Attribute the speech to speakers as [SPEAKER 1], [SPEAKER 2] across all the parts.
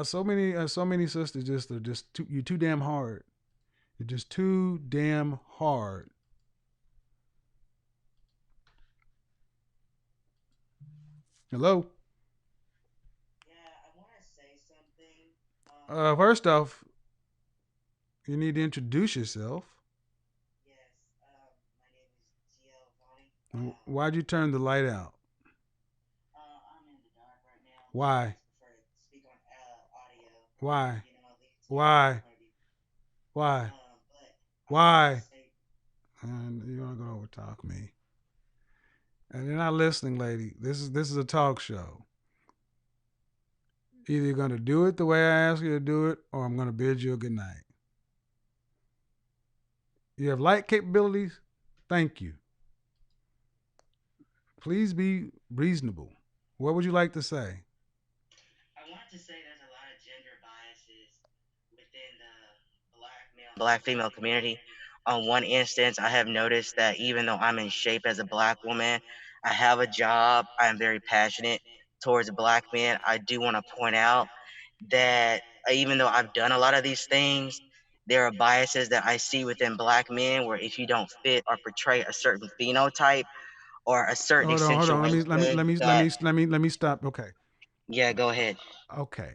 [SPEAKER 1] so many sisters just are just too, you're too damn hard. You're just too damn hard. Hello. First off, you need to introduce yourself. Why'd you turn the light out? Why? Why? Why? Why? Why? And you want to go over talk me? And you're not listening, lady. This is a talk show. Either you're gonna do it the way I ask you to do it, or I'm gonna bid you a good night. You have light capabilities. Thank you. Please be reasonable. What would you like to say?
[SPEAKER 2] Black female community. On one instance, I have noticed that even though I'm in shape as a black woman, I have a job, I am very passionate towards black men. I do want to point out that even though I've done a lot of these things, there are biases that I see within black men where if you don't fit or portray a certain phenotype or a certain
[SPEAKER 1] Hold on.
[SPEAKER 2] accentuation that,
[SPEAKER 1] Let me stop. Okay.
[SPEAKER 2] yeah, go ahead.
[SPEAKER 1] Okay.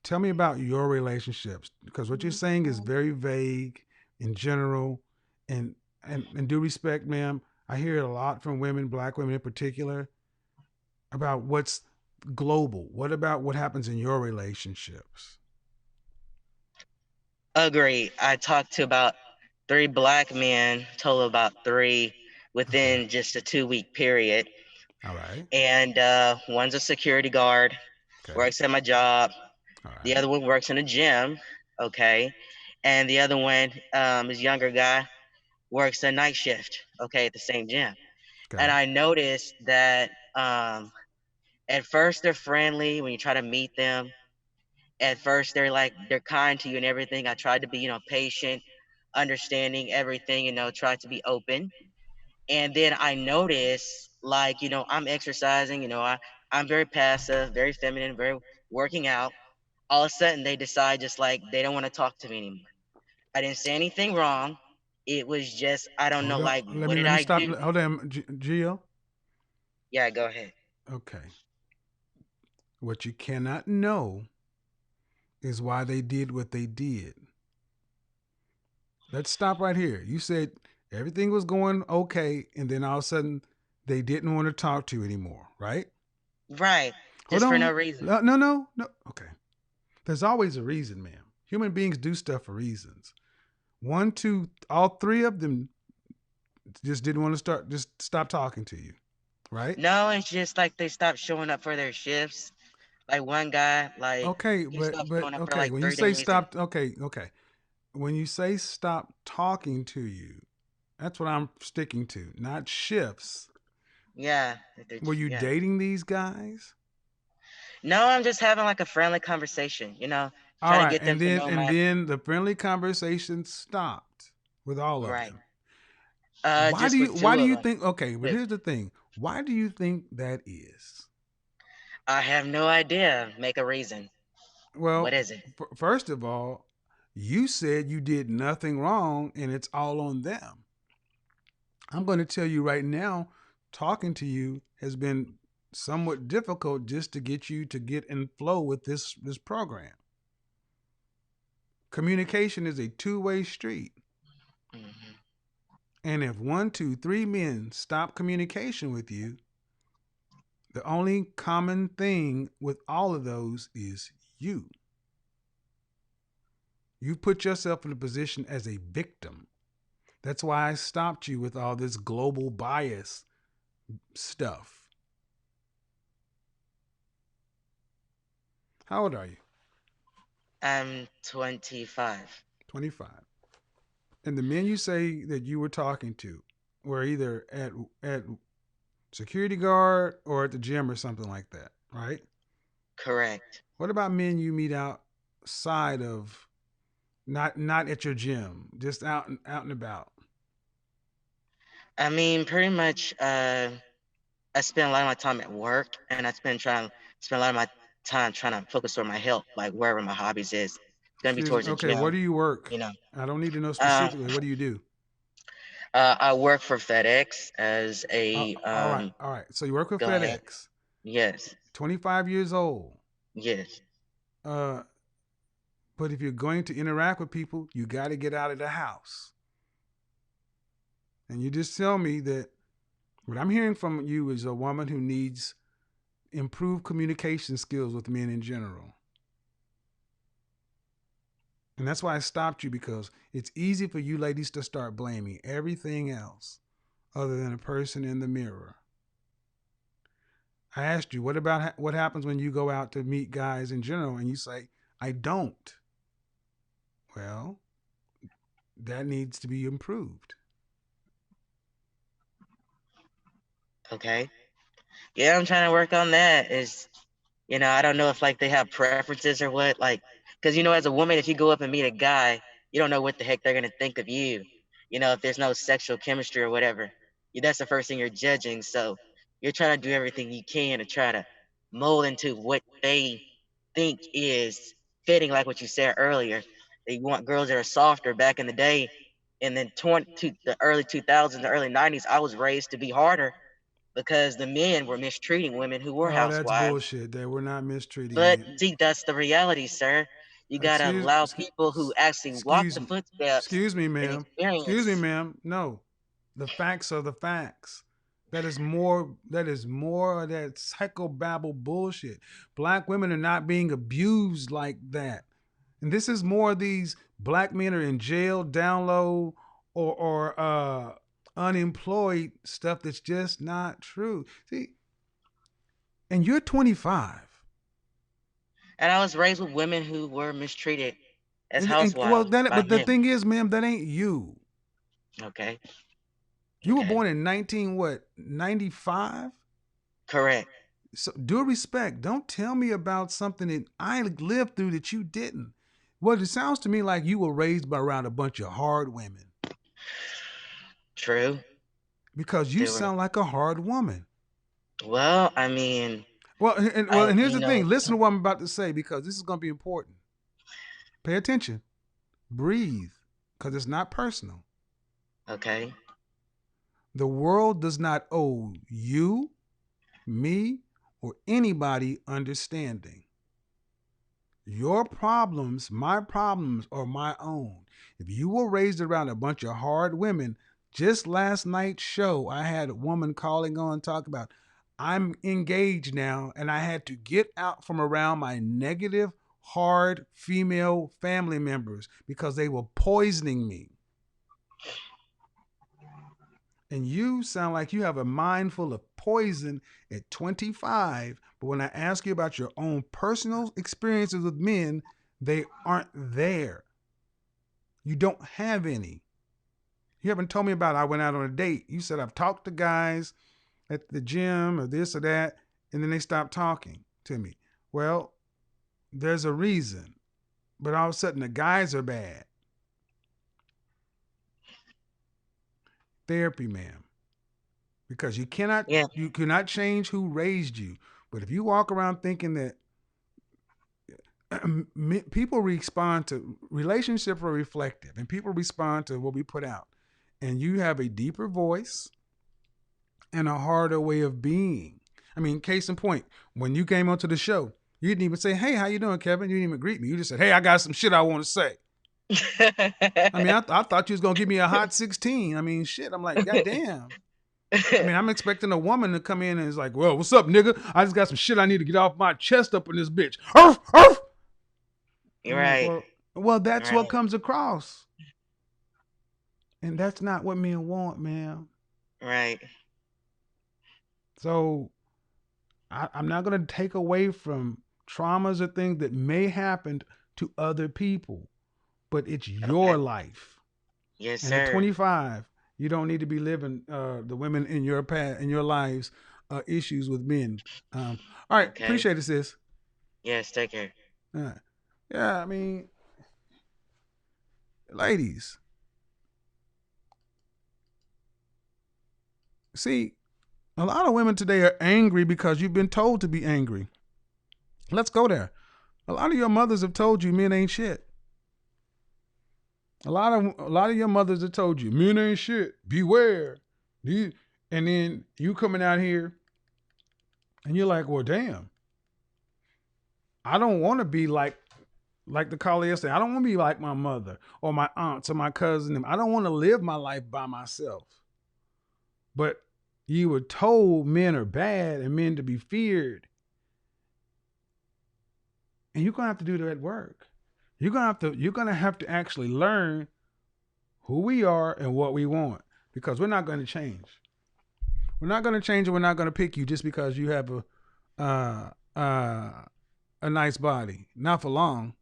[SPEAKER 1] Tell me about your relationships because what you're saying is very vague in general, and and due respect, ma'am, I hear it a lot from women, black women in particular, about what's global. What about what happens in your relationships?
[SPEAKER 2] Agree. I talked to about three black men, total about three
[SPEAKER 1] Okay.
[SPEAKER 2] within just a 2 week period.
[SPEAKER 1] All right.
[SPEAKER 2] And one's a security guard,
[SPEAKER 1] Okay.
[SPEAKER 2] works at my job.
[SPEAKER 1] All
[SPEAKER 2] The
[SPEAKER 1] right.
[SPEAKER 2] other one works in a gym, okay. And the other one is a younger guy, works a night shift, okay, at the same gym. And
[SPEAKER 1] Okay.
[SPEAKER 2] I noticed that at first they're friendly when you try to meet them. At first they're like they're kind to you and everything. I tried to be, patient, understanding everything, try to be open. And then I noticed, like, I'm exercising, I'm very passive, very feminine, very working out. All of a sudden they decide just like they don't want to talk to me anymore. I didn't say anything wrong. It was just I don't know,
[SPEAKER 1] Hold on.
[SPEAKER 2] like, what did
[SPEAKER 1] Let me
[SPEAKER 2] I
[SPEAKER 1] stop.
[SPEAKER 2] do?
[SPEAKER 1] Hold on, Gio.
[SPEAKER 2] Yeah, go ahead.
[SPEAKER 1] Okay. What you cannot know is why they did what they did. Let's stop right here. You said everything was going okay, and then all of a sudden they didn't want to talk to you anymore, right?
[SPEAKER 2] Right.
[SPEAKER 1] Hold
[SPEAKER 2] Just for no
[SPEAKER 1] on.
[SPEAKER 2] reason.
[SPEAKER 1] No, no, no, no. Okay. There's always a reason, ma'am. Human beings do stuff for reasons. One, two, all three of them just didn't want to just stop talking to you, right?
[SPEAKER 2] No, it's just like they stopped showing up for their shifts. Like one guy, like
[SPEAKER 1] Okay,
[SPEAKER 2] he stopped
[SPEAKER 1] but
[SPEAKER 2] showing up for
[SPEAKER 1] okay.
[SPEAKER 2] like
[SPEAKER 1] When you
[SPEAKER 2] three
[SPEAKER 1] say
[SPEAKER 2] days, and
[SPEAKER 1] stop, okay, okay. When you say stop talking to you, that's what I'm sticking to, not shifts.
[SPEAKER 2] yeah,
[SPEAKER 1] Were you
[SPEAKER 2] yeah.
[SPEAKER 1] dating these guys?
[SPEAKER 2] No, I'm just having like a friendly conversation,
[SPEAKER 1] All
[SPEAKER 2] trying to
[SPEAKER 1] right,
[SPEAKER 2] get them to know
[SPEAKER 1] and
[SPEAKER 2] my
[SPEAKER 1] then the friendly conversation stopped with all of
[SPEAKER 2] right.
[SPEAKER 1] them. Why do
[SPEAKER 2] Just
[SPEAKER 1] you
[SPEAKER 2] with two
[SPEAKER 1] why do
[SPEAKER 2] of
[SPEAKER 1] you
[SPEAKER 2] them.
[SPEAKER 1] think okay, but
[SPEAKER 2] Two.
[SPEAKER 1] here's the thing. Why do you think that is?
[SPEAKER 2] I have no idea. Make a reason. What
[SPEAKER 1] Well,
[SPEAKER 2] is it?
[SPEAKER 1] first of all, you said you did nothing wrong and it's all on them. I'm going to tell you right now, talking to you has been somewhat difficult just to get you to get in flow with this program. Communication is a two-way street.
[SPEAKER 2] Hmm.
[SPEAKER 1] And if one, two, three men stop communication with you, the only common thing with all of those is you. You put yourself in a position as a victim. That's why I stopped you with all this global bias stuff. How old are you?
[SPEAKER 2] I'm 25.
[SPEAKER 1] 25. And the men you say that you were talking to were either at security guard or at the gym or something like that, right?
[SPEAKER 2] Correct.
[SPEAKER 1] What about men you meet outside of not at your gym, just out and about?
[SPEAKER 2] I mean, pretty much. I spend a lot of my time at work, and I spend a lot of my time trying to focus on my health, like wherever my hobbies is. It's gonna be
[SPEAKER 1] Excuse me.
[SPEAKER 2] towards the
[SPEAKER 1] Okay, where
[SPEAKER 2] gym,
[SPEAKER 1] do you work?
[SPEAKER 2] you know.
[SPEAKER 1] I don't need to know
[SPEAKER 2] Um,
[SPEAKER 1] specifically. What do you do?
[SPEAKER 2] I work for FedEx as a
[SPEAKER 1] All right, all right. So you work with
[SPEAKER 2] go ahead.
[SPEAKER 1] FedEx.
[SPEAKER 2] Yes,
[SPEAKER 1] 25 years old.
[SPEAKER 2] yes.
[SPEAKER 1] Uh, but if you're going to interact with people, you got to get out of the house. And you just tell me that what I'm hearing from you is a woman who needs improved communication skills with men in general. And that's why I stopped you because it's easy for you ladies to start blaming everything else other than a person in the mirror. I asked you, what about what happens when you go out to meet guys in general and you say, I don't? Well, that needs to be improved.
[SPEAKER 2] Okay. Yeah, I'm trying to work on that. I don't know if like they have preferences or what, like, because as a woman, if you go up and meet a guy, you don't know what the heck they're gonna think of you. If there's no sexual chemistry or whatever, that's the first thing you're judging. So you're trying to do everything you can to try to mold into what they think is fitting, like what you said earlier. They want girls that are softer. Back in the day, and then to the early 2000s, the early 90s, I was raised to be harder because the men were mistreating women who were
[SPEAKER 1] Oh, that's
[SPEAKER 2] housewives.
[SPEAKER 1] bullshit. That we're not mistreating
[SPEAKER 2] But
[SPEAKER 1] men.
[SPEAKER 2] see, that's the reality, sir. You gotta
[SPEAKER 1] Excuse,
[SPEAKER 2] allow people who
[SPEAKER 1] excuse,
[SPEAKER 2] actually walk
[SPEAKER 1] excuse
[SPEAKER 2] the
[SPEAKER 1] me,
[SPEAKER 2] footsteps
[SPEAKER 1] excuse me,
[SPEAKER 2] and
[SPEAKER 1] ma'am. Excuse me,
[SPEAKER 2] experience.
[SPEAKER 1] ma'am. No, the facts are the facts. That is more. That is more of that psychobabble bullshit. Black women are not being abused like that, and this is more of these black men are in jail, down low, or unemployed stuff that's just not true. See, and you're 25.
[SPEAKER 2] And I was raised with women who were mistreated as
[SPEAKER 1] And well,
[SPEAKER 2] housewives
[SPEAKER 1] that
[SPEAKER 2] by
[SPEAKER 1] but the
[SPEAKER 2] men.
[SPEAKER 1] thing is, ma'am, that ain't you.
[SPEAKER 2] Okay,
[SPEAKER 1] You were
[SPEAKER 2] okay,
[SPEAKER 1] born in 19 what 95.
[SPEAKER 2] correct.
[SPEAKER 1] So due respect, don't tell me about something that I lived through that you didn't. Well, it sounds to me like you were raised by around a bunch of hard women
[SPEAKER 2] True.
[SPEAKER 1] because you
[SPEAKER 2] They were.
[SPEAKER 1] sound like a hard woman.
[SPEAKER 2] Well, I mean,
[SPEAKER 1] And here's the thing. Listen to what I'm about to say because this is going to be important. Pay attention. Breathe because it's not personal.
[SPEAKER 2] okay.
[SPEAKER 1] The world does not owe you, me, or anybody understanding. Your problems, my problems, are my own. If you were raised around a bunch of hard women, just last night's show, I had a woman calling on talk about, I'm engaged now, and I had to get out from around my negative, hard female family members because they were poisoning me. And you sound like you have a mind full of poison at 25. But when I ask you about your own personal experiences with men, they aren't there. You don't have any. You haven't told me about I went out on a date. You said I've talked to guys at the gym or this or that, and then they stop talking to me. Well, there's a reason. But all of a sudden the guys are bad. Therapy, ma'am. Because
[SPEAKER 2] Yeah,
[SPEAKER 1] you cannot change who raised you. But if you walk around thinking that people respond to relationships are reflective and people respond to what we put out, and you have a deeper voice and a harder way of being. I mean, case in point, when you came onto the show, you didn't even say, hey, how you doing, Kevin? You didn't even greet me. You just said, hey, I got some shit I want to say. I mean, I thought you was going to give me a hot 16. I mean, shit, I'm like, god damn. I mean, I'm expecting a woman to come in and is like, well, what's up, nigga? I just got some shit I need to get off my chest up in this bitch. Arf, arf.
[SPEAKER 2] you're
[SPEAKER 1] I'm like,
[SPEAKER 2] right.
[SPEAKER 1] well, that's
[SPEAKER 2] Right,
[SPEAKER 1] what comes across. And that's not what men want, man.
[SPEAKER 2] right.
[SPEAKER 1] So I'm not going to take away from traumas or things that may happen to other people, but it's your
[SPEAKER 2] Okay.
[SPEAKER 1] life.
[SPEAKER 2] Yes,
[SPEAKER 1] And at
[SPEAKER 2] sir.
[SPEAKER 1] 25, you don't need to be living the women in your past, in your lives, issues with men. All right,
[SPEAKER 2] Okay.
[SPEAKER 1] appreciate it, sis.
[SPEAKER 2] Yes, take care.
[SPEAKER 1] Uh, yeah, I mean, ladies, see, a lot of women today are angry because you've been told to be angry. Let's go there. A lot of your mothers have told you men ain't shit. A lot of your mothers have told you men ain't shit. Beware. And then you coming out here and you're like, well, damn, I don't want to be like the caller yesterday. I don't want to be like my mother or my aunts or my cousin. I don't want to live my life by myself. But you were told men are bad and men to be feared, and you're gonna have to do that work. You're gonna have to actually learn who we are and what we want, because we're not going to change. We're not going to change, and we're not going to pick you just because you have uh, uh, a nice body. Not for long.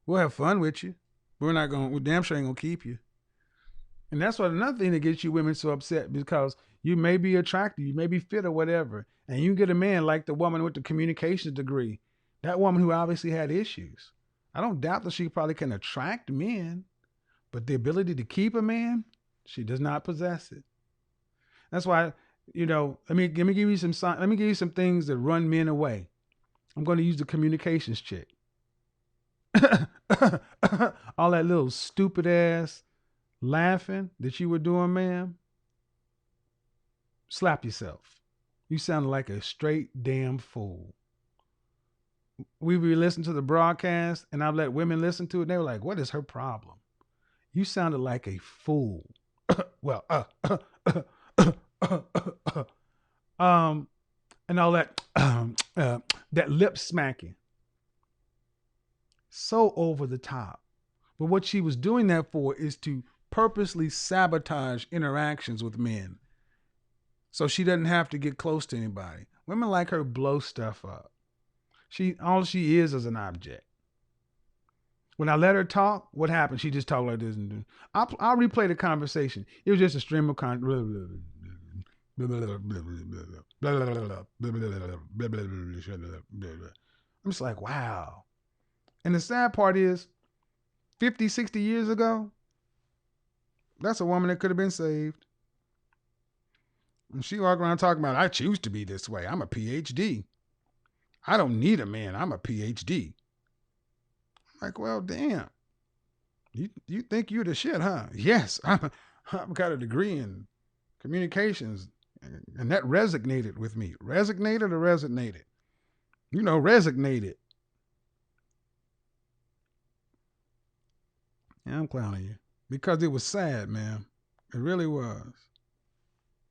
[SPEAKER 1] We'll have fun with you. We're not going. We damn sure ain't gonna keep you. And that's what another thing that gets you women so upset, because you may be attractive, you may be fit or whatever, and you get a man like the woman with the communications degree, that woman who obviously had issues. I don't doubt that she probably can attract men, but the ability to keep a man, she does not possess it. That's why, let me give you let me give you some things that run men away. I'm going to use the communications chick. All that little stupid ass laughing that you were doing, ma'am. Slap yourself. You sounded like a straight damn fool. We re listened to the broadcast, and I've let women listen to it, and they were like, what is her problem? You sounded like a fool. well, um, and all that, that lip smacking, so over the top. But what she was doing that for is to purposely sabotage interactions with men, so she doesn't have to get close to anybody. Women like her blow stuff up. All she is an object. When I let her talk, what happened? She just talked like this. And I'll replay the conversation. It was just a stream of I'm just like, wow. And the sad part is, 50, 60 years ago, that's a woman that could have been saved. And she walked around talking about, I choose to be this way. I'm a PhD. I don't need a man. I'm a PhD. Like, well, damn. You think you're the shit, huh? Yes, I've got a degree in communications, and that resonated with me. Resignated or resonated? Resignated. Yeah, I'm clowning you because it was sad, man. It really was.